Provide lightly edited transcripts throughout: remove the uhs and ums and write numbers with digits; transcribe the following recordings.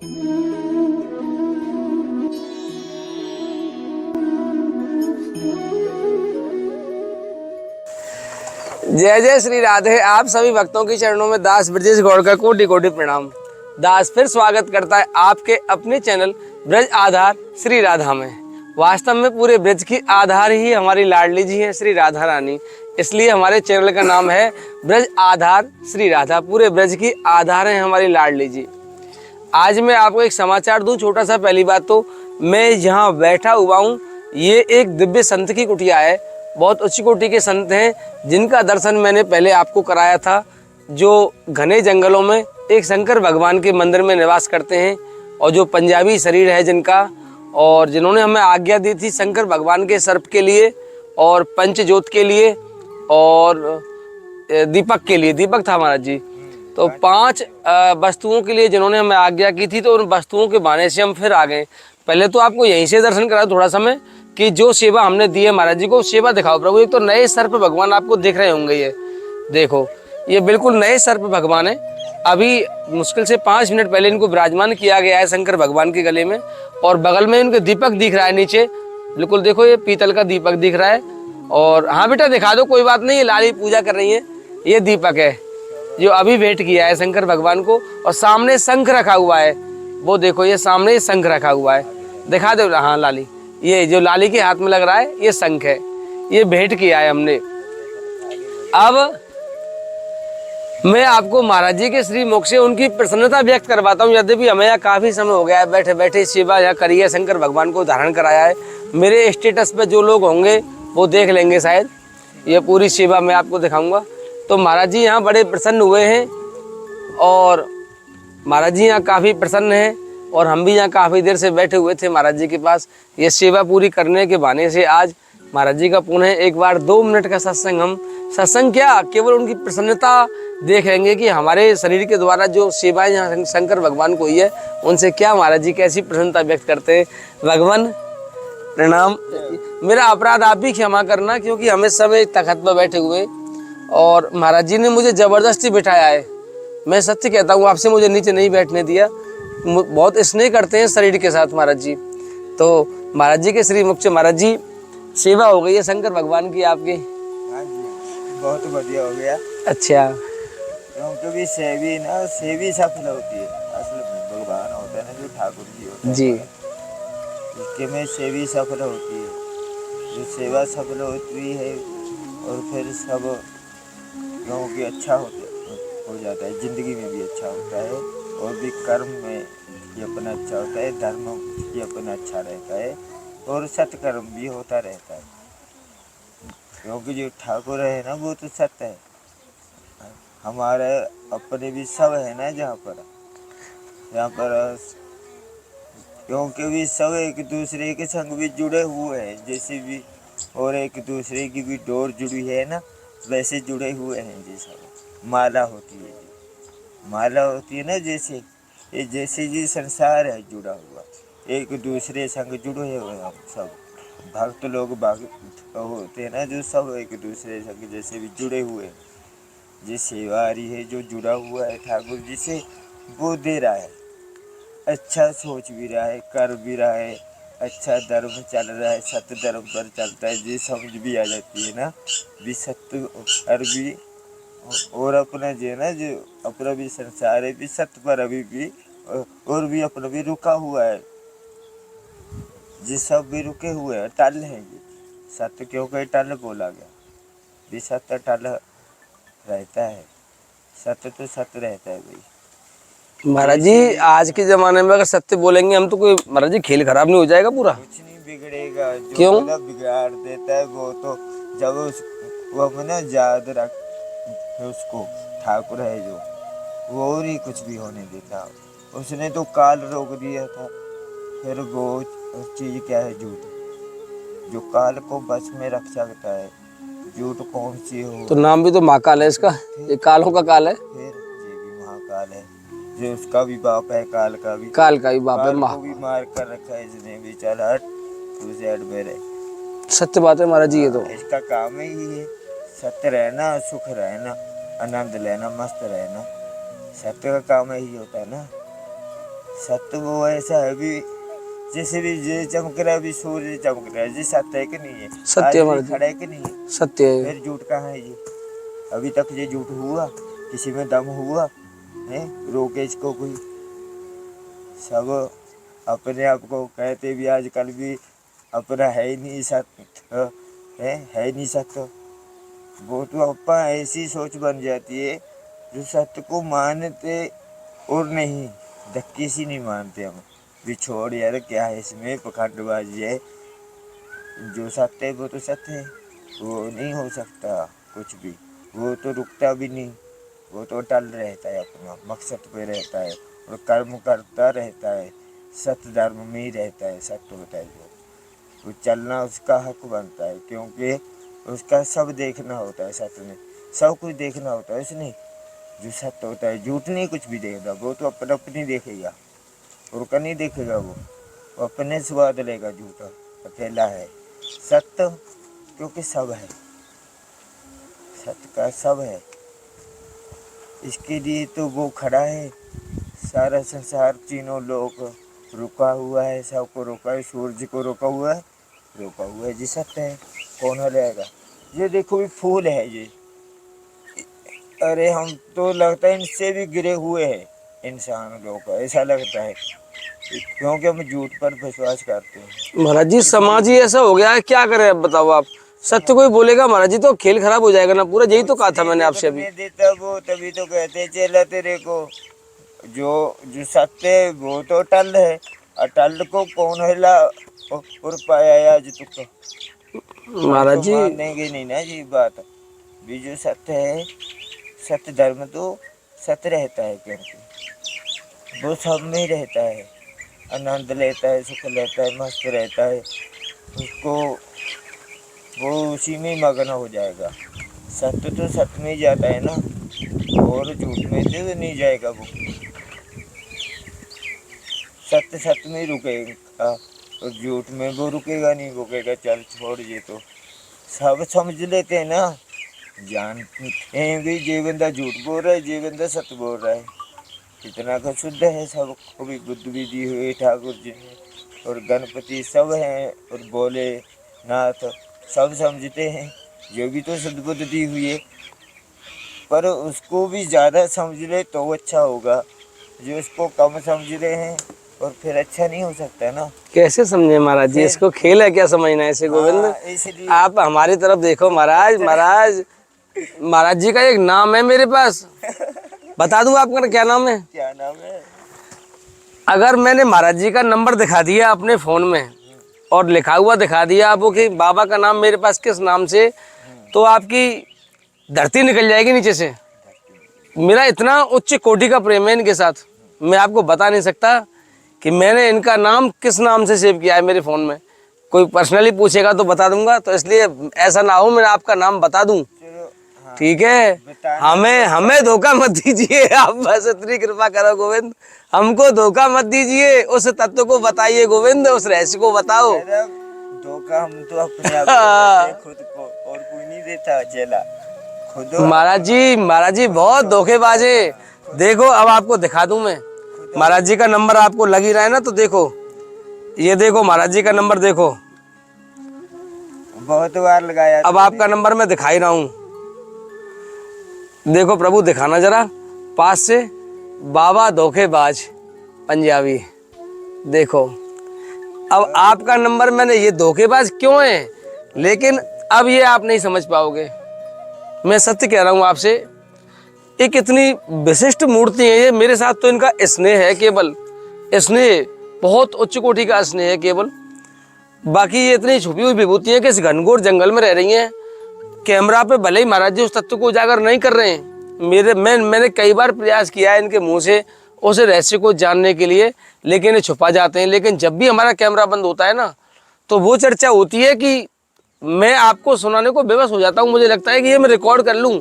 जय जय श्री राधे। आप सभी भक्तों के चरणों में दास ब्रजेश गौड़ का कोटि कोटि प्रणाम। दास फिर स्वागत करता है आपके अपने चैनल ब्रज आधार श्री राधा में। वास्तव में पूरे ब्रज की आधार ही हमारी लाडली जी हैं श्री राधा रानी, इसलिए हमारे चैनल का नाम है ब्रज आधार श्री राधा। पूरे ब्रज की आधार है हमारी लाडली जी। आज मैं आपको एक समाचार दूं छोटा सा। पहली बात तो मैं यहाँ बैठा हुआ हूँ, ये एक दिव्य संत की कुटिया है। बहुत उच्च कोटि के संत हैं जिनका दर्शन मैंने पहले आपको कराया था, जो घने जंगलों में एक शंकर भगवान के मंदिर में निवास करते हैं और जो पंजाबी शरीर है जिनका, और जिन्होंने हमें आज्ञा दी थी शंकर भगवान के सर्प के लिए और पंचज्योत के लिए और दीपक के लिए। दीपक था महाराज जी। तो 5 वस्तुओं के लिए जिन्होंने हमें आज्ञा की थी, तो उन वस्तुओं के बहाने से हम फिर आ गए। पहले तो आपको यहीं से दर्शन करा थोड़ा समय कि जो सेवा हमने दी है महाराज जी को, सेवा दिखाओ प्रभु। एक तो नए सर्प भगवान आपको दिख रहे होंगे, ये देखो, ये बिल्कुल नए सर्प भगवान है। अभी मुश्किल से 5 मिनट पहले इनको विराजमान किया गया है शंकर भगवान के गले में, और बगल में इनके दीपक दिख रहा है नीचे, बिल्कुल देखो ये पीतल का दीपक दिख रहा है। और हाँ बेटा दिखा दो, कोई बात नहीं, ये लाली पूजा कर रही है। ये दीपक है जो अभी भेंट किया है शंकर भगवान को, और सामने शंख रखा हुआ है, वो देखो ये सामने शंख रखा हुआ है, दिखा दो। हाँ लाली, ये जो लाली के हाथ में लग रहा है ये शंख है, ये भेंट किया है हमने। अब मैं आपको महाराज जी के श्री मुख से उनकी प्रसन्नता व्यक्त करवाता हूँ। यद्यपि हमें यहाँ काफ़ी समय हो गया है, बैठे बैठे सेवा यहाँ करी है, शंकर भगवान को धारण कराया है। मेरे स्टेटस पे जो लोग होंगे वो देख लेंगे शायद, ये पूरी सेवा मैं आपको दिखाऊंगा। तो महाराज जी यहाँ बड़े प्रसन्न हुए हैं, और महाराज जी यहाँ काफ़ी प्रसन्न हैं, और हम भी यहाँ काफ़ी देर से बैठे हुए थे महाराज जी के पास। ये सेवा पूरी करने के बहाने से आज महाराज जी का पुनः एक बार 2 मिनट का सत्संग, हम सत्संग क्या केवल उनकी प्रसन्नता देखेंगे कि हमारे शरीर के द्वारा जो सेवाएं यहाँ शंकर भगवान को हुई है, उनसे क्या महाराज जी कैसी प्रसन्नता व्यक्त करते हैं। भगवान प्रणाम। मेरा अपराध आप भी क्षमा करना, क्योंकि हमें सब एक तखत पर बैठे हुए और महाराज जी ने मुझे ज़बरदस्ती बिठाया है। मैं सत्य कहता हूँ आपसे, मुझे नीचे नहीं बैठने दिया। बहुत स्नेह करते हैं शरीर के साथ महाराज जी। तो महाराज जी के श्री मुख से महाराज जी सेवा हो गई है शंकर भगवान की आपकी। हाँ जी, बहुत बढ़िया हो गया। अच्छा, क्योंकि भी सेवी ना सेवी सफल होती है। असल भगवान होता है ना जो ठाकुर जी होता है जी, इसके में सेवी सफल होती है। जो सेवा सफल होती है और फिर सब लोगों की अच्छा हो जाता है, जिंदगी में भी अच्छा होता है, और भी कर्म में ये अपना अच्छा होता है, धर्म ये अपना अच्छा रहता है, और सत्कर्म भी होता रहता है। क्योंकि जो ठाकुर है ना वो तो सत्य है। हमारे अपने भी सब है ना यहाँ पर क्योंकि भी सब एक दूसरे के संग भी जुड़े हुए हैं, जैसे भी, और एक दूसरे की भी डोर जुड़ी है ना, वैसे जुड़े हुए हैं। जैसा माला होती है ना, जैसे जी संसार है जुड़ा हुआ, एक दूसरे संग जुड़े हुए हम सब भक्त लोग भक्त होते हैं ना, जो सब एक दूसरे संग जैसे भी जुड़े हुए हैं। जिस सेवारी है जो जुड़ा हुआ है ठाकुर जी से, वो दे रहा है, अच्छा सोच भी रहा है, कर भी रहा है, अच्छा धर्म चल रहा है, सत्य धर्म पर चलता है। जी समझ भी आ जाती है ना, भी सत्य भी, और अपना जो ना जो अपना भी संसार है भी सत्य पर अभी भी, और भी अपना भी रुका हुआ है। जी सब भी रुके हुए हैं, टल है ये सत्य, क्योंकि टल बोला गया भी सत्य टल रहता है, सत्य तो सत्य रहता है भाई। महाराज जी आज के जमाने में अगर सत्य बोलेंगे हम तो कोई महाराज जी खेल खराब नहीं हो जाएगा पूरा? कुछ नहीं बिगड़ेगा। जो क्यों? मतलब बिगाड़ देता है वो तो जब वो हमें ना याद रख उसको, ठाकुर है जो, वो और ही कुछ भी होने देता। उसने तो काल रोक दिया था, फिर वो चीज क्या है? झूठ, जो काल को बस में रख सकता है। झूठ कौन सी हो? तो नाम भी तो महाकाल है इसका, ये कालों का काल है। फिर ये भी महाकाल है, जो उसका भी बाप है, काल का भी बाप है। काल को भी मार कर रखा है इसने भी। चल हट, तू साइड में रह। सत्य बात है महाराज जी, ये तो इसका काम ही है सत्य रहना, सुख रहना, आनंद लेना, मस्त रहना। सत्य का काम ही होता है ना। सत्य वो ऐसा है भी, जैसे भी ये चमक रहा है, अभी सूर्य चमक रहा है, ये सत्य है कि नहीं है? सत्य आज है भी महाराज जी। खड़ा है कि नहीं है? सत्य है। फिर झूठ कहाँ है ये? अभी तक ये झूठ हुआ? किसी में दम हुआ है रोके इसको कोई? सब अपने आप को कहते भी आजकल भी अपना है ही नहीं सत्य, है नहीं सत्य। वो तो अपा ऐसी सोच बन जाती है जो सत्य को मानते और नहीं, धक्के से नहीं मानते हम भी, छोड़ यार क्या है इसमें, पखंडबाजी है। जो सत्य है वो तो सत्य है, वो नहीं हो सकता कुछ भी, वो तो रुकता भी नहीं, वो तो टल रहता है, अपना मकसद पे रहता है और कर्म करता रहता है, सत्य धर्म में ही रहता है। सत्य होता है जो, वो चलना उसका हक बनता है, क्योंकि उसका सब देखना होता है। सत्य में सब कुछ देखना होता है उसने। जो सत्य होता है झूठ नहीं कुछ भी देगा, वो तो अपनी देखेगा और का नहीं देखेगा, वो अपने स्वाद लेगा। झूठा अकेला है, सत्य क्योंकि सब है, सत्य का सब है। इसके लिए तो वो खड़ा है, सारा संसार तीनों लोग रुका हुआ है, सबको रोका है, सूरज को रोका हुआ है, जी सत्य है। कौन हलेगा? ये देखो ये फूल है ये, अरे हम तो लगता है इनसे भी गिरे हुए हैं इंसान लोग, ऐसा लगता है, क्योंकि हम झूठ पर विश्वास करते हैं। महाराज जी समाज ही ऐसा हो गया है, क्या करें अब बताओ आप। सत्य कोई बोलेगा महाराज जी तो खेल खराब हो जाएगा ना पूरा। यही तो कहा था मैंने आपसे अभी। देता वो, तभी तो कहते चला तेरे को, जो सत्य है वो तो टल है, और टल को कौन हिला और पाया आज तुक? महाराज जी मानेंगे नहीं ना ये बात भी। जो सत्य है, सत्य धर्म तो सत्य रहता है, क्योंकि वो सब में ही रहता है, आनंद लेता है, सुख लेता है, मस्त रहता है, उसको वो उसी में मग्न हो जाएगा। सत्य तो सत्य में ही जाता है ना, और झूठ में तो नहीं जाएगा वो। सत्य सत्य में ही रुकेगा और झूठ में वो रुकेगा नहीं, वो कहेगा चल छोड़ ये तो। सब समझ लेते हैं ना, जानते हैं भी ये बंदा झूठ बोल रहा है, ये बंदा सत्य बोल रहा है। इतना का शुद्ध है, सबको भी बुद्ध भी दी हुई ठाकुर जी ने, और गणपति सब हैं, और बोले नाथ सब समझते हैं। जो भी तो शुद्ध बुद्ध दी हुई है, पर उसको भी ज़्यादा समझ ले तो अच्छा होगा। जो उसको कम समझ रहे हैं और फिर अच्छा नहीं हो सकता ना। कैसे समझे महाराज जी, इसको खेल है क्या समझना ऐसे गोविंद? इसलिए आप हमारी तरफ देखो महाराज। महाराज जी का एक नाम है मेरे पास, बता दूं आपका क्या नाम है? क्या नाम है? अगर मैंने महाराज जी का नंबर दिखा दिया अपने फोन में और लिखा हुआ दिखा दिया आपको कि बाबा का नाम मेरे पास किस नाम से, तो आपकी धरती निकल जाएगी नीचे से। मेरा इतना उच्च कोटि का प्रेम है इनके साथ, मैं आपको बता नहीं सकता कि मैंने इनका नाम किस नाम से सेव किया है मेरे फ़ोन में। कोई पर्सनली पूछेगा तो बता दूंगा, तो इसलिए ऐसा ना हो मैं आपका नाम बता दूं। चलो हाँ, ठीक है, हमें धोखा मत दीजिए आप, बस इतनी कृपा करो गोविंद, हमको धोखा मत दीजिए। उस तत्व को बताइए गोविंद, उस रहस्य को बताओ। धोखा हम तो अपने आप को देते खुद को, और कोई नहीं देता चेला, खुद। महाराज जी बहुत धोखेबाज है। देखो अब आपको दिखा दूं मैं, महाराज जी का नंबर आपको लग ही रहा है ना, तो देखो ये देखो महाराज जी का नंबर देखो, बहुत बार लगाया। अब आपका नंबर मैं दिखा ही रहा हूँ, देखो प्रभु दिखाना जरा पास से, बाबा धोखेबाज पंजाबी। देखो अब आपका नंबर, मैंने ये धोखेबाज क्यों है, लेकिन अब ये आप नहीं समझ पाओगे। मैं सत्य कह रहा हूँ आपसे, एक इतनी विशिष्ट मूर्ति है ये। मेरे साथ तो इनका स्नेह है, केवल स्नेह, बहुत उच्च कोटि का स्नेह है केवल। बाकी ये इतनी छुपी हुई विभूति है कि इस घनघोर जंगल में रह रही हैं। कैमरा पे भले ही महाराज जी उस तत्व को उजागर नहीं कर रहे हैं, मैंने कई बार प्रयास किया है इनके मुंह से उस रहस्य को जानने के लिए, लेकिन ये छुपा जाते हैं। लेकिन जब भी हमारा कैमरा बंद होता है ना, तो वो चर्चा होती है कि मैं आपको सुनाने को बेबस हो जाता हूँ, मुझे लगता है कि ये मैं रिकॉर्ड कर लूँ,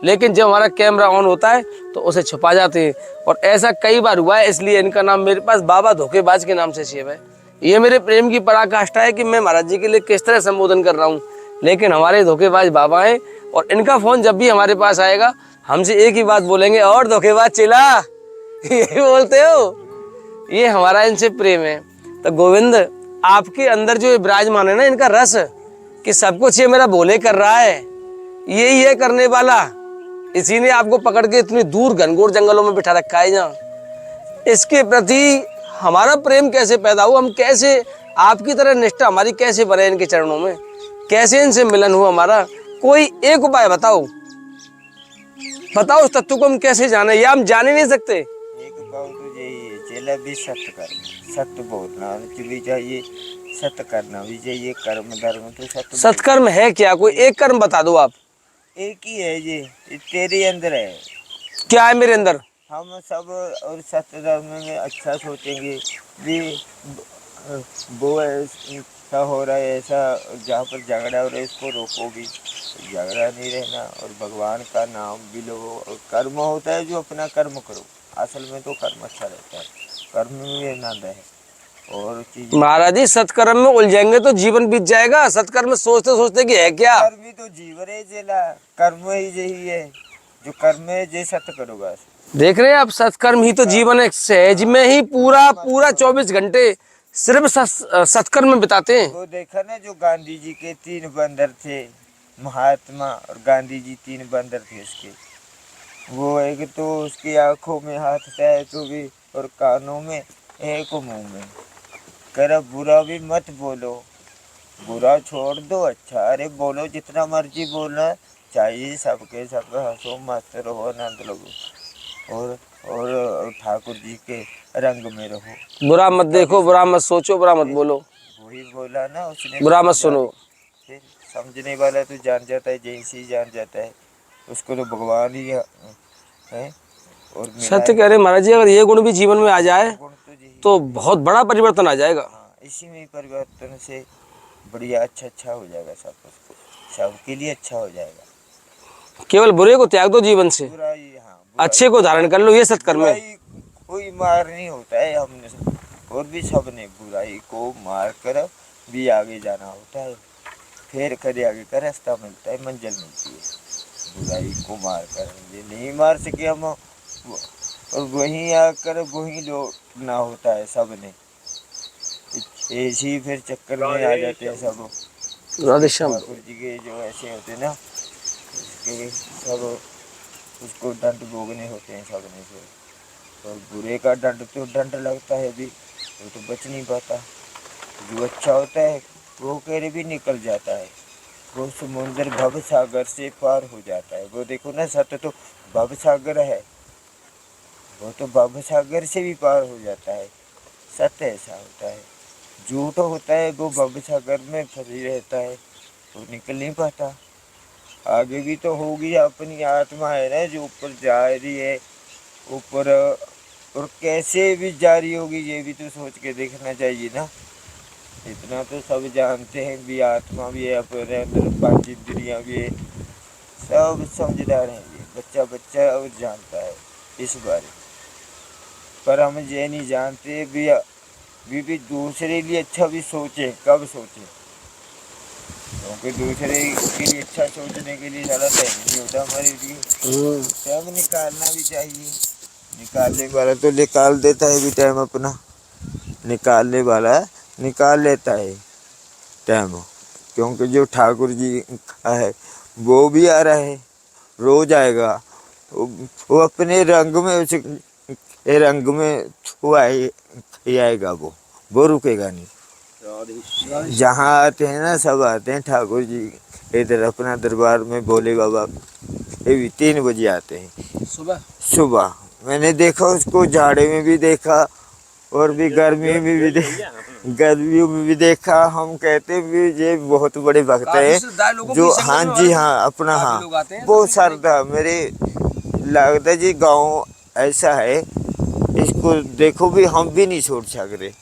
लेकिन जब हमारा कैमरा ऑन होता है तो उसे छुपा जाते हैं। और ऐसा कई बार हुआ है, इसलिए इनका नाम मेरे पास बाबा धोखेबाज के नाम से सेव है। ये मेरे प्रेम की पराकाष्ठा है कि मैं महाराज जी के लिए किस तरह संबोधन कर रहा हूँ, लेकिन हमारे धोखेबाज बाबा हैं। और इनका फ़ोन जब भी हमारे पास आएगा, हमसे एक ही बात बोलेंगे, और धोखेबाज चेला, यही बोलते हो। ये हमारा इनसे प्रेम है। तो गोविंद, आपके अंदर जो विराजमान है ना इनका रस, कि सब कुछ ये मेरा भोले कर रहा है, यही है करने वाला, इसी ने आपको पकड़ के इतनी दूर घनघोर जंगलों में बिठा रखा है। जहाँ इसके प्रति हमारा प्रेम कैसे पैदा हुआ, हम कैसे आपकी तरह निष्ठा हमारी कैसे बने इनके चरणों में, कैसे इनसे मिलन हुआ हमारा, कोई एक उपाय बताओ, बताओ उस तत्व को हम कैसे जाने, या हम जान ही नहीं सकते। एक उपाय तो यही है, चेला भी सत्य करना, सत्य बोलना भी चाहिए, सत्य करना भी चाहिए। कर्म धर्म तो सत्य। सत्कर्म है क्या, कोई एक कर्म बता दो आप। एक ही है ये तेरे अंदर है। क्या है मेरे अंदर? हम सब और सत्य धर्म में अच्छा सोचेंगे भी, वो ऐसा हो रहा है, ऐसा जहाँ पर झगड़ा हो रहा है इसको रोको भी, झगड़ा नहीं रहना, और भगवान का नाम भी लो। और कर्म होता है जो अपना कर्म करो, असल में तो कर्म अच्छा रहता है, कर्म में भी आनंद है। और चीज महाराज जी, सत्कर्म में उलझेंगे तो जीवन बीत जाएगा। सत्कर्म सोचते सोचते कि है क्या, कर्म ही तो जीवन है जेला, कर्म ही यही है, जो कर्म है जे सत्य करो बस। देख रहे हैं आप, सत्कर्म ही तो जीवन है। सहज में ही पूरा पूरा 24 घंटे सिर्फ सत्कर्म में बिताते हैं। वो देखा ना, जो गांधी जी के 3 बंदर थे, महात्मा और गांधी जी 3 बंदर थे उसके। वो एक तो उसकी आंखों में हाथ था तो भी, और कानों में, एक मुंह में। कर बुरा भी मत बोलो, बुरा छोड़ दो, अच्छा अरे बोलो, जितना मर्जी बोलना चाहिए, सबके सब हंसो मस्त रहो, आनंद लो, और ठाकुर जी के रंग में रहो। बुरा मत देखो, बुरा मत सोचो, बुरा मत बोलो, वही बोला ना उसने, बुरा मत सुनो। फिर समझने वाला तो जान जाता है, जैसे ही जान जाता है उसको तो भगवान ही है। और सत्य कह रहे महाराज जी, अगर ये गुण भी जीवन में आ जाए गुण तो यही तो बहुत बड़ा परिवर्तन आ जाएगा। हाँ, इसी में ही परिवर्तन से बढ़िया अच्छा हो जाएगा, सब कुछ सबके लिए अच्छा हो जाएगा। केवल बुरे को त्याग दो जीवन से, बुराई, हाँ अच्छे को धारण कर लो, ये सत्कर्म है। बुराई कोई मार नहीं होता है, हमने और भी सबने बुराई को मार कर भी आगे जाना होता है, फिर कभी आगे का रास्ता मिलता है, मंजिल मिलती है। बुराई को मार कर ये नहीं मार सके हम, और वहीं आकर वहीं लौटना होता है सबने, ऐसे ही फिर चक्कर में आ जाते हैं सब। राधेश्याम। ठाकुर जी के जो ऐसे होते हैं ना, उसके सब उसको दंड भोगने होते हैं सबने फिर। और बुरे का दंड तो दंड लगता है भी, वो तो बच नहीं पाता। जो अच्छा होता है वो कह भी निकल जाता है, वो समुद्र भव सागर से पार हो जाता है। वो देखो ना, सत्य तो भव सागर है, वो तो भव सागर से भी पार हो जाता है। सत्य ऐसा होता है, झूठ होता है वो भव सागर में फंसी रहता है, वो निकल नहीं पाता। आगे भी तो होगी, अपनी आत्मा है ना जो ऊपर जा रही है ऊपर, और कैसे भी जारी होगी ये भी तो सोच के देखना चाहिए ना। इतना तो सब जानते हैं भी, आत्मा भी है अपने अंदर, 5 इंद्रियां भी है, सब समझदार हैं। ये बच्चा बच्चा और जानता है इस बारे में, पर हम ये नहीं जानते भी दूसरे लिए अच्छा भी सोचे, कब सोचे, क्योंकि दूसरे के लिए अच्छा सोचने के लिए ज़्यादा टाइम नहीं होता हमारे लिए। टाइम निकालना भी चाहिए, निकालने वाला तो निकाल देता है भी टाइम अपना, निकालने वाला निकाल लेता है टाइम, क्योंकि जो ठाकुर जी का है वो भी आ रहा है, रोज आएगा, वो अपने रंग में, उस रंग में वो आएगा, वो रुकेगा नहीं। जहाँ आते हैं ना, सब आते हैं ठाकुर जी इधर अपना दरबार में, भोले बाबा ये भी 3 बजे आते हैं सुबह। मैंने देखा उसको, जाड़े में भी देखा और भी गर्मी में भी गर्मियों में भी देखा। हम कहते भी ये बहुत बड़े भक्त है जो, हाँ जी हाँ, अपना हाँ, बहुत श्रद्धा मेरे लगता जी। गाँव ऐसा है, इसको देखो भी हम भी नहीं छोड़ सकते,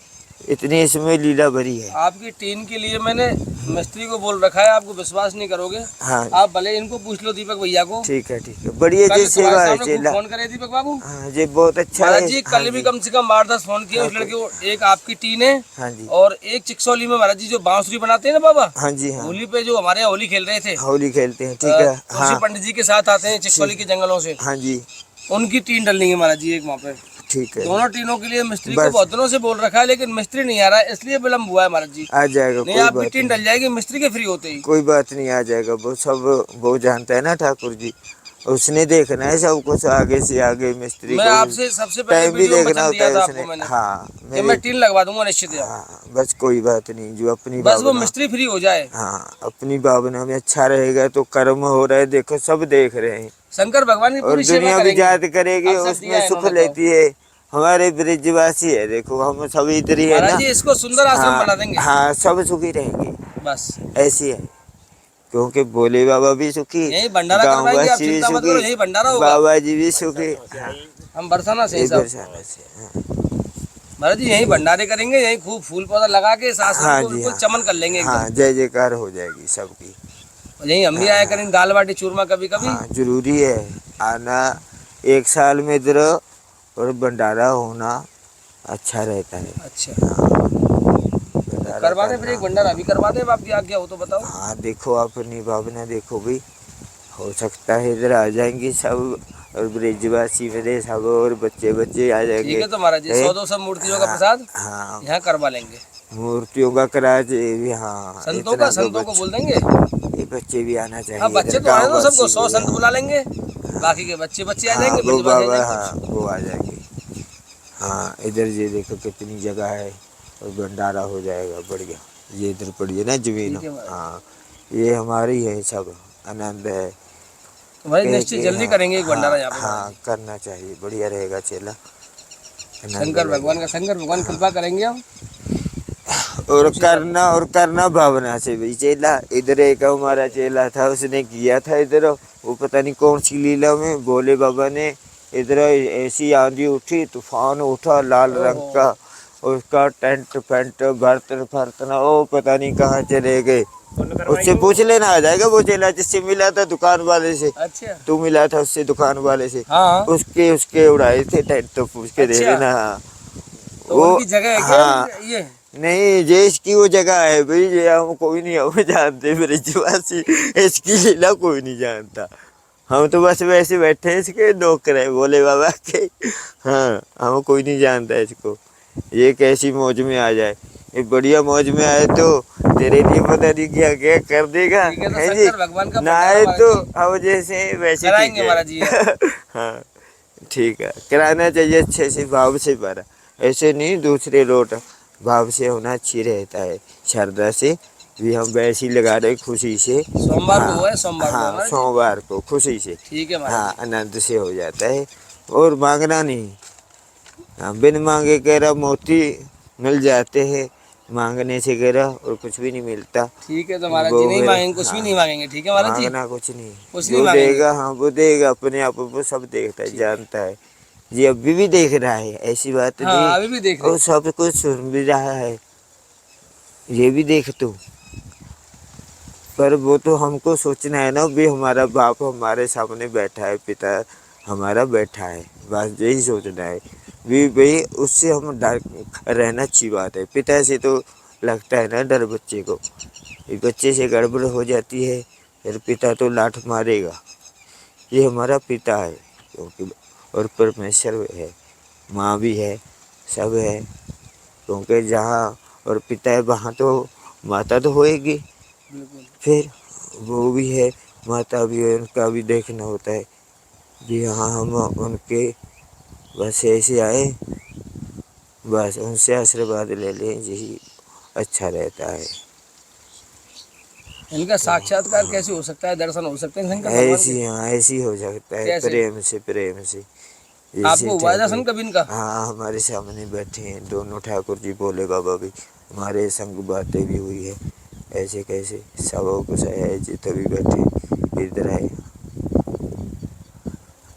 इतनी इसमें लीला भरी है। आपकी टीम के लिए मैंने मिस्त्री को बोल रखा है, आपको विश्वास नहीं करोगे। हाँ, आप भले इनको पूछ लो दीपक भैया को। ठीक है बढ़िया जी सेवा है चेला। फोन करे दीपक बाबू। हाँ जी, बहुत अच्छा महाराज है। जी कल भी कम से कम 8-10 फोन किए उस लड़के को। एक आपकी टीम है, हाँ जी, और एक चिक्सौली में महाराज जी जो बांसुरी बनाते हैं ना बाबा, हाँ जी हाँ, होली पे जो हमारे यहाँ होली खेल रहे थे, होली खेलते हैं, ठीक है उसी हाँ, पंडित जी के साथ आते हैं चिक्सौली के जंगलों से, हाँ जी, उनकी टीम डलनी है महाराज जी एक वहाँ पे। ठीक है। दोनों टीनों के लिए मिस्त्री को बस। बहुत दिनों से बोल रखा है, लेकिन मिस्त्री नहीं आ रहा है, इसलिए विलम्ब हुआ है महाराज जी। आ जाएगा, नहीं कोई आपकी बात टीन नहीं, डल जाएगी मिस्त्री के फ्री होते ही। कोई बात नहीं, आ जाएगा। वो सब वो जानता है ना ठाकुर जी, उसने देखना है सब कुछ आगे से आगे। मिस्त्री मैं को आपसे सबसे पहले टाइम भी वीडियो में देखना वचन होता दिया है था उसने। आपको मैंने हाँ कि मेरे, मैं टीन लगवा दूंगा निश्चित ही। हाँ बस कोई बात नहीं, जो अपनी बस वो भावना, मिस्त्री फ्री हो जाए। हाँ अपनी भावना में अच्छा रहेगा तो कर्म हो रहा है, देखो सब देख रहे हैं। शंकर भगवान की और पूरी सेवा दुनिया भी करेंगे। याद करेगी, अवसर दिया उसमें है सुख इन्होंने तो। लेती है। हमारे ब्रिजवासी है, देखो हम सब इधर ही है महाराज ना। जी इसको सुंदर आश्रम बना हाँ देंगे। हाँ, सब सुखी रहेंगे, बस ऐसी है। क्योंकि भोले बाबा भी सुखी, यही भंडारा गाँव करवाएंगे, आप वासी भी चिंता मत करो, सुखी, यही भंडारा होगा। बाबा जी भी सुखी। हाँ, हम बरसाना से ही ये सब बरसाना से। हाँ, महाराज जी यही भंडारे करेंगे, यही खूब फूल पौधा लगा के इस आश्रम हाँ को जी, बिल्कुल हाँ चमन कर लेंगे हाँ, एकदम। जय जयकार हो जाएगी सबकी। और यही हम भी आया करेंगे, दाल बाटी चूरमा कभी कभी। हाँ जरूरी है आना, एक साल में इधर, और भंडारा होना अच्छा रहता है। अच्छा हाँ, भंडारा करवा दे फिर, एक करना। भंडारा अभी करवा दे, अब आपकी आज्ञा हो तो बताओ। हाँ देखो, अपनी भावना देखो भी, हो सकता है इधर आ जाएंगे सब, और ब्रिजवासी मेरे सब, और बच्चे बच्चे आ ठीक जाएंगे। है तो महाराज जी 100-200 मूर्तियों का प्रसाद हाँ यहाँ करवा लेंगे। मूर्तियों का कराज भी, हाँ संतों का, इतना तो संतों को बोल बच्चे, देंगे। ये बच्चे भी आना चाहिए। हाँ बच्चे इधर तो आने गाँव दो सबको, वासी 100 भी, संत हाँ बुला लेंगे, बाकी के बच्चे बच्चे आ हाँ जाएंगे, वो ब्रिजवासी आ बाबा, जाएंगे हाँ कुछ। वो आ जाएंगे। हाँ इधर ये देखो कितनी जगह है, और भंडारा हो जाएगा बढ़िया। ये इधर पड़ी है ना जमीन, ठीक है महाराज। हाँ ये हमारी है, सब आनंद है। तो भाई कह निश्चित के, जल्दी हाँ करेंगे एक भंडारा यहाँ पे हाँ महाराज जी। करना चाहिए, बढ़िया रहेगा चेला, आनंद शंकर भगवान का, लगेगा। शंकर भगवान कृपा करेंगे हम। और करना, और करना भावना से भी चेला। इधर एक हमारा चेला था, उसने किया था इधर, वो पता नहीं कौन सी लीला में, भोले बाबा ने इधर ऐसी आंधी उठी, तूफान उठा लाल रंग ओहो। का, उसका टेंट फेंट बर्तन फर्तन वो पता नहीं कहाँ चले गए। उससे पूछ लेना, आ जाएगा वो चेला जिससे मिला था दुकान वाले से। अच्छा तू मिला था उससे दुकान वाले से, हाँ उसके उसके उड़ाए थे टेंट, तो पूछ के दे अच्छा। देना। हाँ तो वो, उनकी जगह है हाँ क्या ये? नहीं, ये इसकी वो जगह है भाई, ये हम कोई नहीं, हम जानते ब्रिजवासी, इसकी लीला कोई नहीं जानता। हम तो बस वैसे बैठे हैं, इसके नौकर है भोले बाबा के। हाँ हम कोई नहीं जानता इसको, ये कैसी मौज में आ जाए, ये बढ़िया मौज में आए तो तेरे लिए पता नहीं क्या क्या कर देगा, ठीक है तो है जी। शंकर भगवान का ना भंडारा आए महाराज तो जी अब जैसे वैसे ठीक कराएंगे है। महाराज जी। हाँ ठीक है, कराना चाहिए अच्छे से, भाव से भरा, ऐसे नहीं दूसरे लोट, भाव से होना अच्छी रहता है, श्रद्धा से भी। हम वैसे ही लगा रहे खुशी से। सोमवार को हाँ, हुआ है, सोमवार को हाँ महाराज जी। सोमवार को खुशी से, ठीक है महाराज हाँ आनंद से हो जाता है, और मांगना नहीं। हाँ बिन मांगे कह रहा मोती मिल जाते हैं, मांगने से कह रहा और कुछ भी नहीं मिलता। जी। ठीक है तो महाराज वो जी नहीं मेरा, मांगेंगे, कुछ भी हाँ नहीं मांगेंगे। ठीक है महाराज जी, मांगना कुछ नहीं, कुछ नहीं जो मांगेंगे। देगा हाँ वो देगा, अपने आप वो सब देखता है, ठीक है। जानता है। ये अभी भी देख रहा है, ऐसी बात हाँ नहीं, अभी भी देख रहे और सब कुछ सुन भी रहा है, ये भी देख तू। पर वो तो हमको सोचना है ना भी, हमारा बाप हमारे सामने बैठा है, पिता हमारा बैठा है, बस यही सोचना है भी भाई, उससे हम डर रहना अच्छी बात है। पिता से तो लगता है ना डर बच्चे को, ये बच्चे से गड़बड़ हो जाती है फिर पिता तो लाठ मारेगा। ये हमारा पिता है क्योंकि, और परमेश्वर है, माँ भी है, सब है, क्योंकि जहाँ और पिता है वहाँ तो माता तो होएगी, बिल्कुल। फिर वो भी है, माता भी है, उनका भी देखना होता है। जी हाँ, हम उनके बस ऐसे आए, बस उनसे आशीर्वाद ले लें, यही अच्छा रहता है। इनका साक्षात्कार कैसे हो सकता है, दर्शन हो सकते हैं शंकर भगवान ऐसी, के? हाँ ऐसी हो सकता है, कैसे? प्रेम से, प्रेम से। जैसे आपको हुआ है ठाकुर, दर्शन कभी इनका? हाँ हमारे सामने बैठे हैं दोनों ठाकुर जी, भोले बाबा भी, हमारे संग बातें भी हुई है, ऐसे कैसे सब कुछ है जी, तभी बैठे इधर है,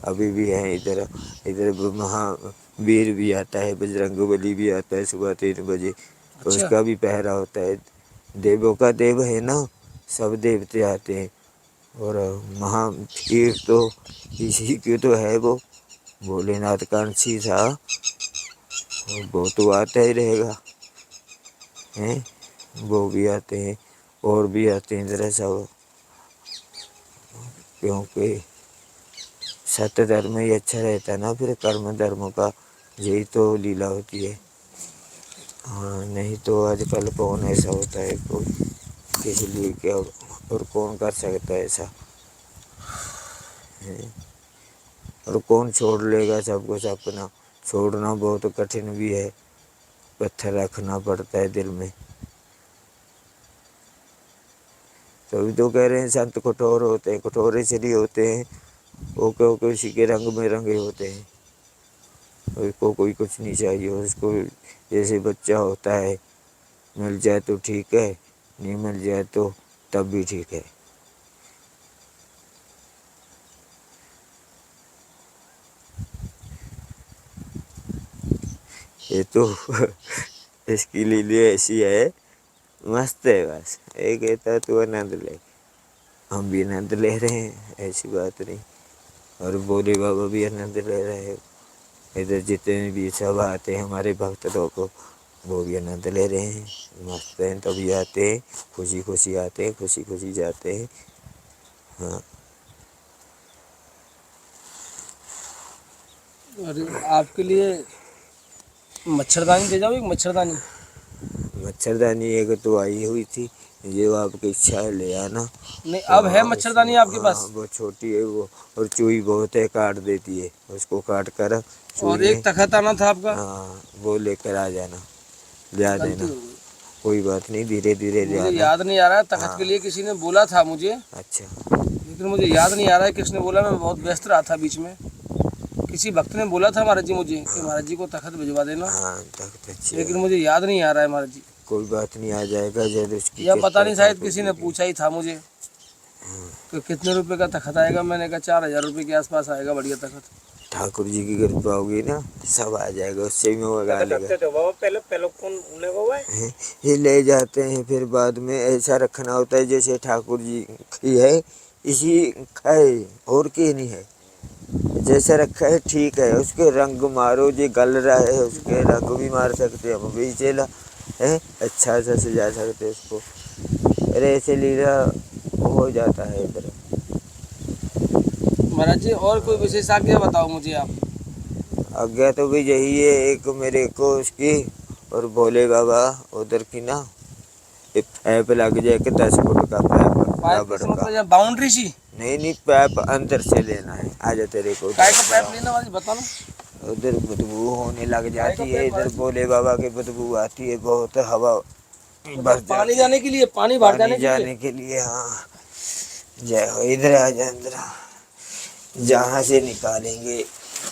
अभी भी हैं इधर। इधर महावीर भी आता है, बजरंगबली भी आता है सुबह 3 बजे, अच्छा। उसका भी पहरा होता है। देवों का देव है ना, सब देवते आते हैं, और महावीर तो इसी के तो है वो, भोलेनाथ का अंशी था, और वो तो आता ही रहेगा, हैं वो भी आते हैं, और भी आते हैं इधर सब, क्योंकि सत्य धर्म ही अच्छा रहता है ना, फिर कर्म धर्म का यही तो लीला होती है। हाँ, नहीं तो आजकल कौन ऐसा होता है, कोई किसी लिए क्या और कौन कर सकता है ऐसा है? और कौन छोड़ लेगा सब कुछ अपना? छोड़ना बहुत कठिन भी है, पत्थर रखना पड़ता है दिल में। तभी तो कह रहे हैं संत कठोर होते हैं, कठोर इसलिए होते हैं वो क्यों किसी के रंग में रंगे होते हैं। उसको कोई कुछ नहीं चाहिए, उसको जैसे बच्चा होता है, मिल जाए तो ठीक है, नहीं मिल जाए तो तब भी ठीक है। ये तो इसकी लीला ऐसी है, मस्त है। बस ये कहता है तू आनंद ले, हम भी आनंद ले रहे हैं, ऐसी बात नहीं। और भोले बाबा भी आनंद ले रहे हैं। इधर जितने भी सब आते हैं हमारे भक्त लोग, वो भी आनंद ले रहे हैं, मस्त हैं। तभी आते हैं, खुशी खुशी आते हैं, खुशी खुशी जाते हैं। हाँ, और आपके लिए मच्छरदानी दे जाओ, एक मच्छरदानी। मच्छरदानी एक तो आई हुई थी, जो आपकी इच्छा है ले आना। नहीं, अब है मच्छरदानी आपके पास? हाँ, वो छोटी है वो, और चूई बहुत है, काट देती है, उसको काट कर और एक तखत आना था आपका। हाँ, वो लेकर आ जाना, ले आ देना। कोई बात नहीं, धीरे धीरे ले मुझे आना। याद नहीं आ रहा है तखत के लिए किसी ने बोला था मुझे, अच्छा, लेकिन मुझे याद नहीं आ रहा है किसने बोला। मैं बहुत व्यस्त रहा था बीच में। किसी भक्त ने बोला था महाराज जी मुझे कि महाराज जी को तखत भिजवा देना, हाँ तख्त अच्छी लेकिन है। मुझे याद नहीं आ रहा है महाराज जी। कोई बात नहीं, आ जाएगा जब उसकी या पता नहीं, कृपा शायद हो किसी ने जाएगी। पूछा ही था मुझे कि कितने रुपए का तखत आएगा। मैंने कहा 4000 रुपये के आसपास आएगा बढ़िया तखत। ठाकुर जी की कृपा होगी ना, सब आ जाएगा, उससे भी मंगा लेगा। पहले कौन हुआ है? हैं, ये ले जाते हैं, फिर बाद में ऐसा रखना होता है जैसे ठाकुर जी की है इसी खाए, और की नहीं है। जैसा रखा है ठीक है, उसके रंग मारो, जो गल रहा है उसके रंग भी मार सकते हैं हम भी, चेला है अच्छा सा सजा सकते हैं उसको। अरे ऐसे लीला हो जाता है इधर। महाराज जी और कोई विशेष आज्ञा बताओ मुझे आप। आज्ञा तो भी यही है, एक मेरे को उसकी और भोले बाबा उधर की ना, एक पैप लग जाए कि 10 फुट का पैप रबड़ का। मतलब बाउंड्री सी? नहीं, पैप अंदर से लेना है। आजा तेरे को काय का पैप लेना वाली बता ना। उधर बदबू होने लग जाती है, इधर भोले बाबा की बदबू आती है बहुत, हवा बस पानी जाने के लिए, पानी बाहर पानी जाने जाने के लिए। हाँ, जय हो, इधर आ जा अंदर। जहाँ से निकालेंगे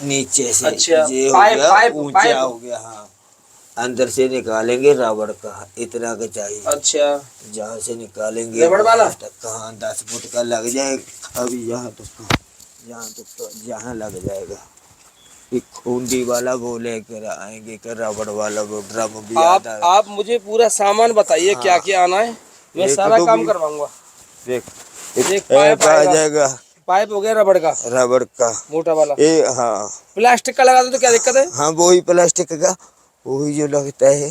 नीचे से, अच्छा, ये हो पाइप, गया पाइप, ऊंचा पाइप। हो गया। हाँ, अंदर से निकालेंगे रबड़ का, इतना का चाहिए। अच्छा, जहाँ से निकालेंगे रबड़ वाला तक कहाँ 10 फुट का लग जाए, अभी यहाँ तक, यहाँ तक जहाँ लग जाएगा। एक खूंडी वाला वो लेकर आएंगे, कर रबड़ वाला वो ड्रम भी आता है। आप मुझे पूरा सामान बताइए हाँ। क्या क्या आना है, मैं एक सारा तो काम भी- करवाऊंगा। देख, एक पाइप आ आएगा। जाएगा, पाइप हो गया रबड़ का, रबड़ का मोटा वाला। ये। हाँ प्लास्टिक का लगा दो तो क्या दिक्कत है? हाँ, वही प्लास्टिक का, वही जो लगता है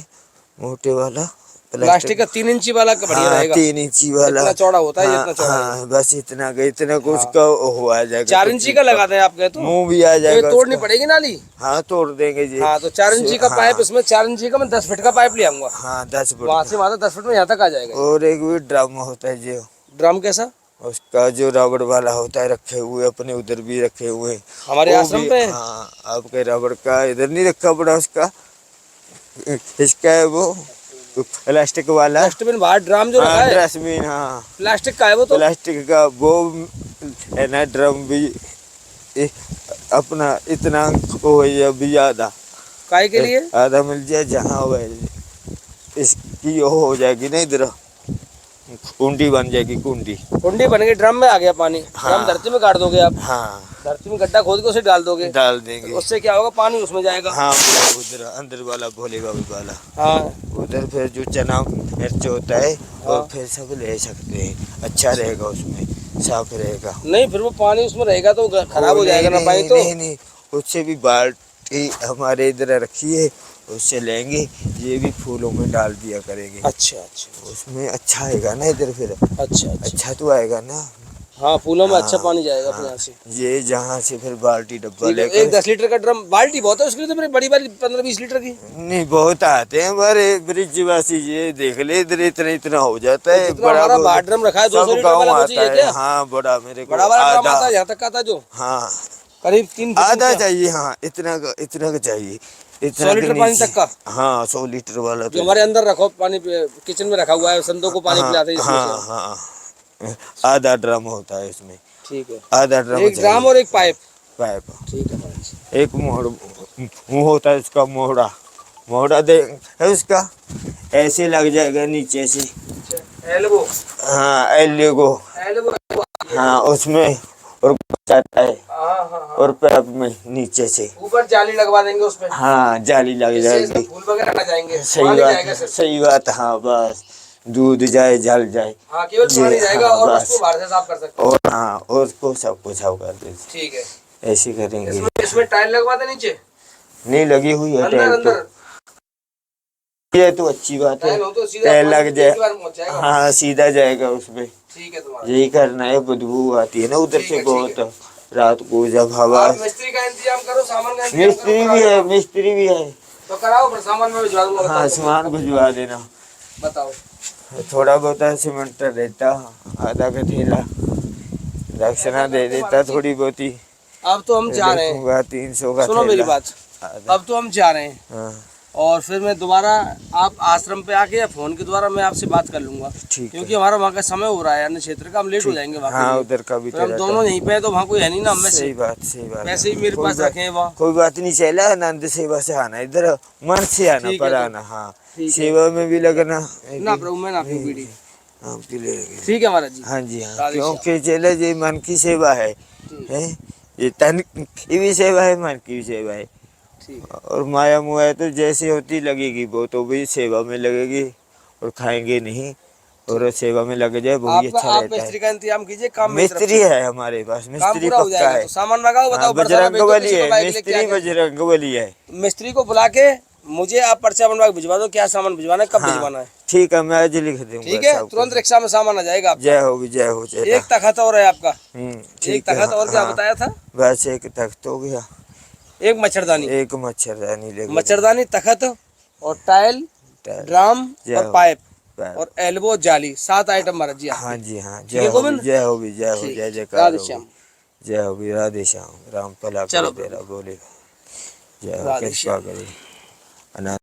मोटे वाला प्लास्टिक का 3 इंची वाला का बढ़िया हाँ, रहेगा। 3 इंची वाला। इतना चौड़ा होता है, हाँ, जितना चौड़ा है। हाँ, बस इतना का, इतना कुछ हाँ। का हो आ जाएगा। 4 इंची का लगाते हैं आप कहे तो? मुंह भी आ तो ये जाएगा तोड़नी उसका। पड़ेगी नाली। हाँ, तोड़ देंगे जी। हाँ, तो 4 इंची का हाँ, पाइप, इसमें 4 इंची का मैं 10 फीट का पाइप ले आऊंगा। हाँ, 10 फुट वहाँ का। से वहाँ 10 फीट में यहाँ तक आ जाएगा। और एक भी ड्रम होता है जो, ड्रम कैसा? उसका जो रबड़ वाला होता है, रखे हुए अपने उधर भी रखे हुए हमारे वो आश्रम भी। पे? हाँ, आपके रबड़ का इधर नहीं रखा पड़ा, उसका इसका है वो प्लास्टिक वाला डस्टबिन बाहर, ड्रम जो रखा है डस्टबिन। हाँ, प्लास्टिक का है वो तो। प्लास्टिक का वो है ना, ड्रम भी अपना इतना हो या भी ज्यादा, काय के लिए? आधा मिल जाए जहाँ हो, इसकी वो हो जाएगी ना, इधर कुंडी बन जाएगी, कुंडी। कुंडी बन गई, ड्रम में आ गया पानी। हाँ। ड्रम धरती में गाड़ दोगे आप? हाँ, धरती में गड्ढा खोद के उसे डाल दोगे, डाल देंगे। उससे क्या होगा, पानी उसमें जाएगा। हाँ, उधर अंदर वाला भोले बाबा वाला, हाँ, उधर फिर जो चना मिर्च होता है हाँ। वो फिर सब ले सकते हैं, अच्छा रहेगा, उसमें साफ रहेगा। नहीं फिर वो पानी उसमें रहेगा तो खराब हो नहीं, जाएगा ना नहीं, पानी तो। नहीं, नहीं, उससे भी बाल्टी हमारे इधर रखी है, उससे लेंगे, ये भी फूलों में डाल दिया करेंगे। अच्छा अच्छा उसमें अच्छा आएगा ना इधर, फिर अच्छा अच्छा। अच्छा तो आएगा ना। हाँ फूलों में अच्छा पानी जाएगा अपने यहाँ से। ये जहाँ से फिर बाल्टी डब्बा ठीक है, लेकर एक 10 लीटर का ड्रम, बाल्टी बहुत है उसके लिए तो मेरी बड़ी वाली 15-20 लीटर की। नहीं बहुत आते हैं हमारे ब्रिजवासी, ये देख ले इधर इतना इतना हो जाता है। जितना हमारा बाहर ड्रम रखा है 200 लीटर वाला वो चाहिए क्या? हाँ बड़ा मेरे को बड़ा वाला ड्रम आधा, आता है यहाँ तक का था जो हाँ करीब 3 आधा चाहिए। हाँ इतना का चाहिए, 100 लीटर पानी तक का। हाँ 100 लीटर वाला जो हमारे अंदर रखो पानी किचन में रखा हुआ है, संतों को पानी पिलाते हैं इसमें हाँ से। हाँ आधा ड्रम होता है इसमें। ठीक है, आधा ड्रम एक ड्रम और एक पाइप। पाइप ठीक है महाराज जी। एक मुंह होता है उसका, मोहड़ा दे है उसका, ऐसे लग जाएगा नीचे से। एल्बो। हाँ एल्बो। हाँ उसमें और जाता है और पैप में नीचे से ऊपर जाली लगवा देंगे उसमें। हाँ जाली लग जाएगी। फूल वगैरह ना जाएंगे, सही बात। हाँ बस दूध जाए जल जाए। हाँ केवल पानी जाएगा। हाँ, और बस। उसको बाहर से साफ कर सकते हैं। और हाँ और उसको सब कुछ साफ कर देते। ठीक है, ऐसे करेंगे। इसमें टाइल लगवा दे नीचे। नहीं लगी हुई है अंदर टाइल अंदर तो ये तो अच्छी बात है। टाइल हो तो सीधा टाइल लग जाए, पहुंच जाएगा। हाँ सीधा जाएगा उसमें। ठीक है तुम्हारा। यही करना है, बदबू आती है ना उधर ठीक से है, बहुत रात को जब हवा। आप मिस्त्री का इंतजाम करो, सामान का इंतजाम मिस्त्री भी है तो कराओ, पर सामान में भिजवा दूंगा। हाँ सामान भिजवा देना। बताओ। थोड़ा बहुत सीमेंट रहता, आधा का थैला दक्षिणा दे देता थोड़ी बहुत ही। अब तो हम जा रहे हैं, 300 का सुनो मेरी बात। आधा। अब तो हम जा रहे हैं हाँ और फिर मैं दोबारा आप आश्रम पे आके या फोन के द्वारा मैं आपसे बात कर लूंगा, ठीक क्योंकि हमारा वहाँ का समय हो रहा है, अन्य क्षेत्र का, हम लेट हो जाएंगे वहाँ हाँ के लिए। उधर का भी फिर हम दोनों यहीं पे हैं तो वहाँ कोई है नहीं ना, हमें सही बात वैसे ही मेरे पास रखे हैं वहाँ। कोई बात नहीं, चला आनंद सेवा से आना, इधर मन से आना ठीक पर है, आना। हाँ ठीक है। सेवा में भी लगना ना प्रभु मैं ना पीऊं बीड़ी। हाँ पी लेंगे। ठीक है महाराज जी। हाँ जी हाँ, राधे क्योंकि चले ये मन की सेवा है, ये तन की भी सेवा है, मन की भी सेवा है। ठीक है। और माया मुआ तो जैसे होती लगेगी वो तो भी सेवा में लगेगी, और खाएंगे नहीं और सेवा में लग जाए वो भी अच्छा आप रहता मिस्त्री है। का इंतजाम कीजिए, काम मेरी तरफ मिस्त्री से। है हमारे पास, काम मिस्त्री पूरा हो पक्का जाएगा है। तो सामान मंगाओ, बताओ। हाँ, बजरंग बली है मिस्त्री, बजरंग बली है। मिस्त्री को बुला के मुझे आप पर्चा बनवा के भिजवा दो, क्या सामान भिजवाना है, कब हाँ, भिजवाना है। ठीक है मैं आज लिख दूंगा। ठीक है, सब तुरंत कुछ। रिक्शा में सामान आ जाएगा आपका। जय हो जय हो जय। एक तखत और है आपका। ठीक एक है, तखत और क्या हाँ, बताया था? बस एक तख्त हो गया, एक मच्छरदानी, एक मच्छरदानी लेके मच्छरदानी, तखत और टाइल, टाइल, ड्रम जय और हो, पाइप पाइप। और एल्बो जाली, 7 आइटम महाराज जी। हाँ जी हाँ, ठीक जय है हो गोविंद? जय हो जय हो ठीक, जय जयकार राधे हो, श्याम। जय हो राधे श्याम। राम भला चलो करे तेरा बोले, जय हो राधे कृपा श्याम। करे अनंत।